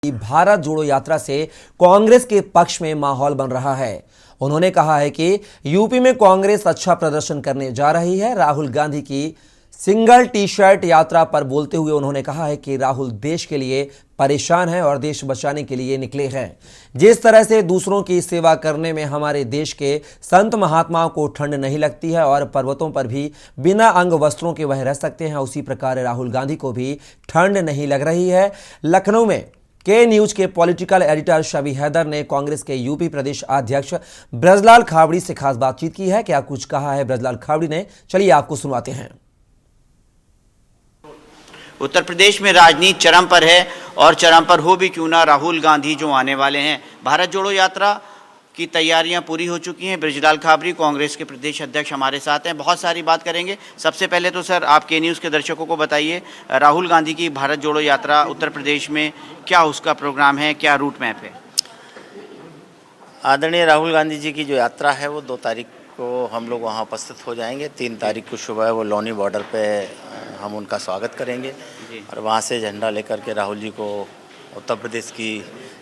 भारत जोड़ो यात्रा से कांग्रेस के पक्ष में माहौल बन रहा है। उन्होंने कहा है कि यूपी में कांग्रेस अच्छा प्रदर्शन करने जा रही है। राहुल गांधी की सिंगल टी शर्ट यात्रा पर बोलते हुए उन्होंने कहा है कि राहुल देश के लिए परेशान है और देश बचाने के लिए निकले हैं। जिस तरह से दूसरों की सेवा करने में हमारे देश के संत महात्माओं को ठंड नहीं लगती है और पर्वतों पर भी बिना अंग वस्त्रों के वह रह सकते हैं, उसी प्रकार राहुल गांधी को भी ठंड नहीं लग रही है। लखनऊ में के न्यूज के पॉलिटिकल एडिटर शबी हैदर ने कांग्रेस के यूपी प्रदेश अध्यक्ष ब्रजलाल खाबड़ी से खास बातचीत की है। क्या कुछ कहा है ब्रजलाल खाबड़ी ने, चलिए आपको सुनवाते हैं। उत्तर प्रदेश में राजनीति चरम पर है और चरम पर हो भी क्यों ना, राहुल गांधी जो आने वाले हैं। भारत जोड़ो यात्रा की तैयारियां पूरी हो चुकी हैं। ब्रजलाल खाबड़ी कांग्रेस के प्रदेश अध्यक्ष हमारे साथ हैं, बहुत सारी बात करेंगे। सबसे पहले तो सर आप के न्यूज़ के दर्शकों को बताइए, राहुल गांधी की भारत जोड़ो यात्रा उत्तर प्रदेश में क्या उसका प्रोग्राम है, क्या रूट मैप है? आदरणीय राहुल गांधी जी की जो यात्रा है वो 2 तारीख को हम लोग वहाँ उपस्थित हो जाएंगे। 3 तारीख को सुबह वो लोनी बॉर्डर पे हम उनका स्वागत करेंगे और वहाँ से झंडा लेकर के राहुल जी को उत्तर प्रदेश की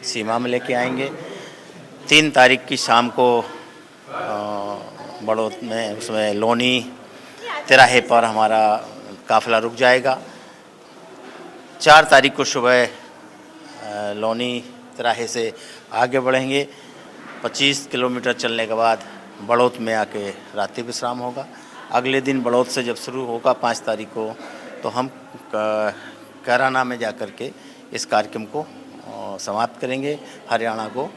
सीमा में लेके आएंगे। 3 तारीख की शाम को बड़ौत में उसमें लोनी तिराहे पर हमारा काफिला रुक जाएगा। 4 तारीख को सुबह लोनी तिराहे से आगे बढ़ेंगे। 25 किलोमीटर चलने के बाद बड़ौत में आके रात्रि विश्राम होगा। अगले दिन बड़ौत से जब शुरू होगा 5 तारीख को, तो हम कैराना में जाकर के इस कार्यक्रम को समाप्त करेंगे। हरियाणा को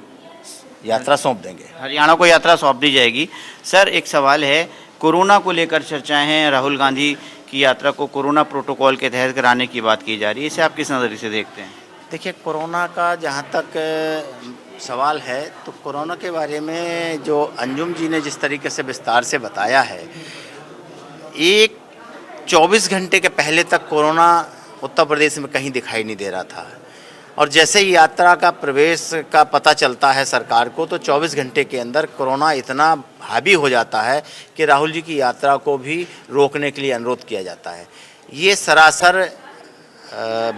यात्रा सौंप देंगे। हरियाणा को यात्रा सौंप दी जाएगी। सर एक सवाल है, कोरोना को लेकर चर्चाएं हैं, राहुल गांधी की यात्रा को कोरोना प्रोटोकॉल के तहत कराने की बात की जा रही है, इसे आप किस नज़रिए से देखते हैं? देखिए, कोरोना का जहाँ तक सवाल है तो कोरोना के बारे में जो अंजुम जी ने जिस तरीके से विस्तार से बताया है, 24 घंटे के पहले तक कोरोना उत्तर प्रदेश में कहीं दिखाई नहीं दे रहा था और जैसे ही यात्रा का प्रवेश का पता चलता है सरकार को, तो 24 घंटे के अंदर कोरोना इतना हावी हो जाता है कि राहुल जी की यात्रा को भी रोकने के लिए अनुरोध किया जाता है। ये सरासर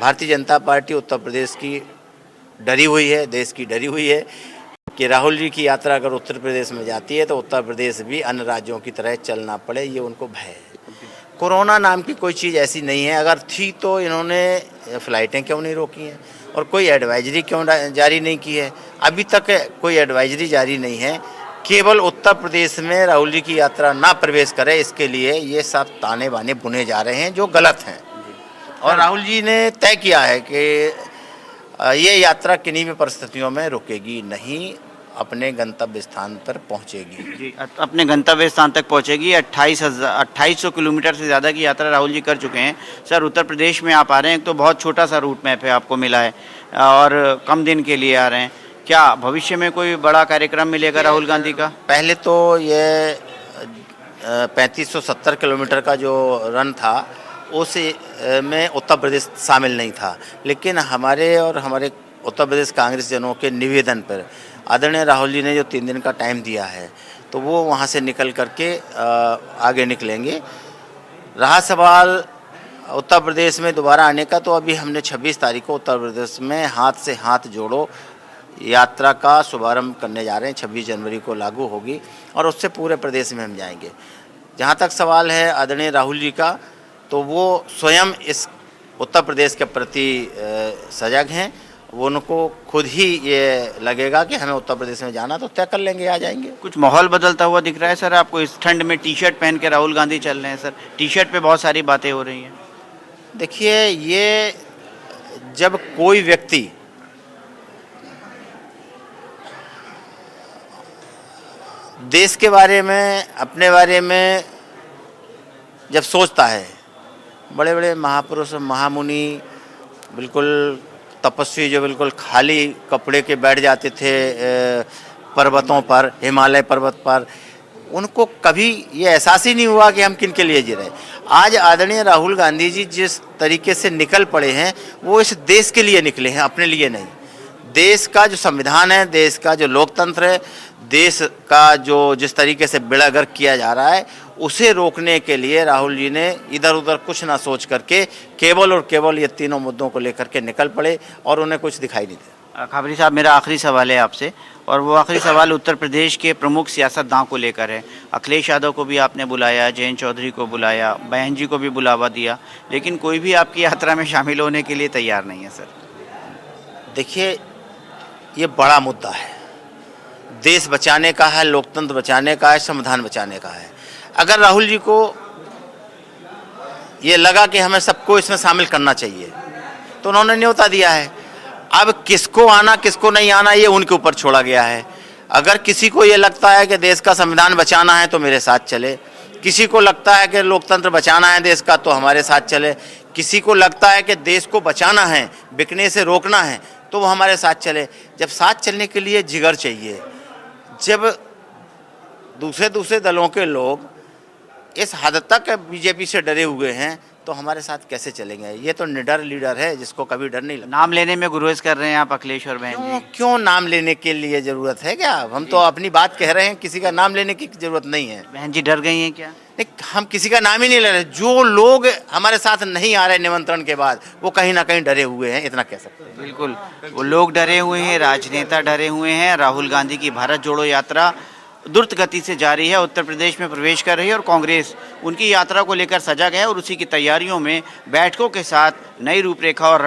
भारतीय जनता पार्टी उत्तर प्रदेश की डरी हुई है, देश की डरी हुई है कि राहुल जी की यात्रा अगर उत्तर प्रदेश में जाती है तो उत्तर प्रदेश भी अन्य राज्यों की तरह चलना पड़े, ये उनको भय है। कोरोना नाम की कोई चीज़ ऐसी नहीं है, अगर थी तो इन्होंने फ़्लाइटें क्यों नहीं रोकी हैं और कोई एडवाइजरी क्यों जारी नहीं की है? अभी तक कोई एडवाइजरी जारी नहीं है। केवल उत्तर प्रदेश में राहुल जी की यात्रा ना प्रवेश करे, इसके लिए ये सब ताने बाने बुने जा रहे हैं जो गलत हैं। और राहुल जी ने तय किया है कि ये यात्रा किन्हीं भी परिस्थितियों में रुकेगी नहीं, अपने गंतव्य स्थान पर पहुंचेगी। जी, अपने गंतव्य स्थान तक पहुंचेगी। 2800 किलोमीटर से ज़्यादा की यात्रा राहुल जी कर चुके हैं। सर उत्तर प्रदेश में आप आ रहे हैं, एक तो बहुत छोटा सा रूट मैप है आपको मिला है और कम दिन के लिए आ रहे हैं, क्या भविष्य में कोई बड़ा कार्यक्रम मिलेगा राहुल गांधी का? पहले तो ये 3570 किलोमीटर का जो रन था उस में उत्तर प्रदेश शामिल नहीं था, लेकिन हमारे उत्तर प्रदेश कांग्रेस जनों के निवेदन पर आदरणीय राहुल जी ने जो 3 दिन का टाइम दिया है, तो वो वहाँ से निकल करके आगे निकलेंगे। रहा सवाल उत्तर प्रदेश में दोबारा आने का, तो अभी हमने 26 तारीख को उत्तर प्रदेश में हाथ से हाथ जोड़ो यात्रा का शुभारंभ करने जा रहे हैं। 26 जनवरी को लागू होगी और उससे पूरे प्रदेश में हम जाएंगे। जहाँ तक सवाल है आदरणीय राहुल जी का, तो वो स्वयं इस उत्तर प्रदेश के प्रति सजग हैं। वो उनको खुद ही ये लगेगा कि हमें उत्तर प्रदेश में जाना, तो तय कर लेंगे, आ जाएंगे। कुछ माहौल बदलता हुआ दिख रहा है सर आपको? इस ठंड में टी शर्ट पहन के राहुल गांधी चल रहे हैं सर, टी शर्ट पे बहुत सारी बातें हो रही हैं। देखिए, ये जब कोई व्यक्ति देश के बारे में, अपने बारे में जब सोचता है, बड़े बड़े महापुरुष महामुनि, बिल्कुल तपस्वी जो बिल्कुल खाली कपड़े के बैठ जाते थे पर्वतों पर, हिमालय पर्वत पर, उनको कभी ये एहसास ही नहीं हुआ कि हम किन के लिए जी रहे हैं। आज आदरणीय राहुल गांधी जी जिस तरीके से निकल पड़े हैं, वो इस देश के लिए निकले हैं, अपने लिए नहीं। देश का जो संविधान है, देश का जो लोकतंत्र है, देश का जो जिस तरीके से बेड़ा गर्क किया जा रहा है, उसे रोकने के लिए राहुल जी ने इधर उधर कुछ ना सोच करके केवल और केवल ये तीनों मुद्दों को लेकर के निकल पड़े और उन्हें कुछ दिखाई नहीं दिया। खाबरी साहब, मेरा आखिरी सवाल है आपसे, और वो आखिरी सवाल उत्तर प्रदेश के प्रमुख सियासतदान को लेकर है। अखिलेश यादव को भी आपने बुलाया, जयंत चौधरी को बुलाया, बहन जी को भी बुलावा दिया, लेकिन कोई भी आपकी यात्रा में शामिल होने के लिए तैयार नहीं है सर। देखिए, ये बड़ा मुद्दा है, देश बचाने का है, लोकतंत्र बचाने का है, संविधान बचाने का है। अगर राहुल जी को ये लगा कि हमें सबको इसमें शामिल करना चाहिए तो उन्होंने न्योता दिया है। अब किसको आना किसको नहीं आना ये उनके ऊपर छोड़ा गया है। अगर किसी को ये लगता है कि देश का संविधान बचाना है तो मेरे साथ चले, किसी को लगता है कि लोकतंत्र बचाना है देश का तो हमारे साथ चले, किसी को लगता है कि देश को बचाना है, बिकने से रोकना है तो वो हमारे साथ चले। जब साथ चलने के लिए जिगर चाहिए, जब दूसरे दलों के लोग इस हद तक बीजेपी से डरे हुए हैं तो हमारे साथ कैसे चलेंगे। ये तो निडर लीडर है जिसको कभी डर नहीं लगता। नाम लेने में गुरेज कर रहे हैं आप अखिलेश और बहन जी। क्यों नाम लेने के लिए जरूरत है क्या? हम तो अपनी बात कह रहे हैं, किसी का नाम लेने की जरूरत नहीं है। बहन जी डर गई हैं क्या? नहीं, हम किसी का नाम ही नहीं ले रहे। जो लोग हमारे साथ नहीं आ रहे निमंत्रण के बाद वो कहीं ना कहीं डरे हुए हैं, इतना कह सकते हैं। बिल्कुल, वो लोग डरे हुए हैं, राजनेता डरे हुए हैं। राहुल गांधी की भारत जोड़ो यात्रा द्रुत गति से जारी है, उत्तर प्रदेश में प्रवेश कर रही है और कांग्रेस उनकी यात्रा को लेकर सजग है और उसी की तैयारियों में बैठकों के साथ नई रूपरेखा और